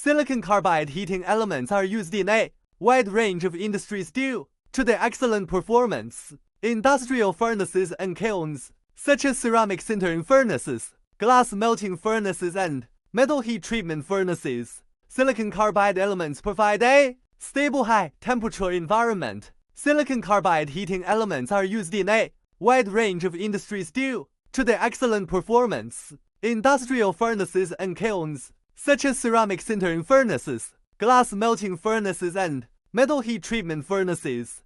Silicon carbide heating elements are used in a wide range of industries due to their excellent performance. Industrial furnaces and kilns, such as ceramic sintering furnaces, glass melting furnaces, and metal heat treatment furnaces. Silicon carbide elements provide a stable high-temperature environment. Silicon carbide heating elements are used in a wide range of industries due to their excellent performance. Industrial furnaces and kilns, such as ceramic sintering furnaces, glass melting furnaces, and metal heat treatment furnaces.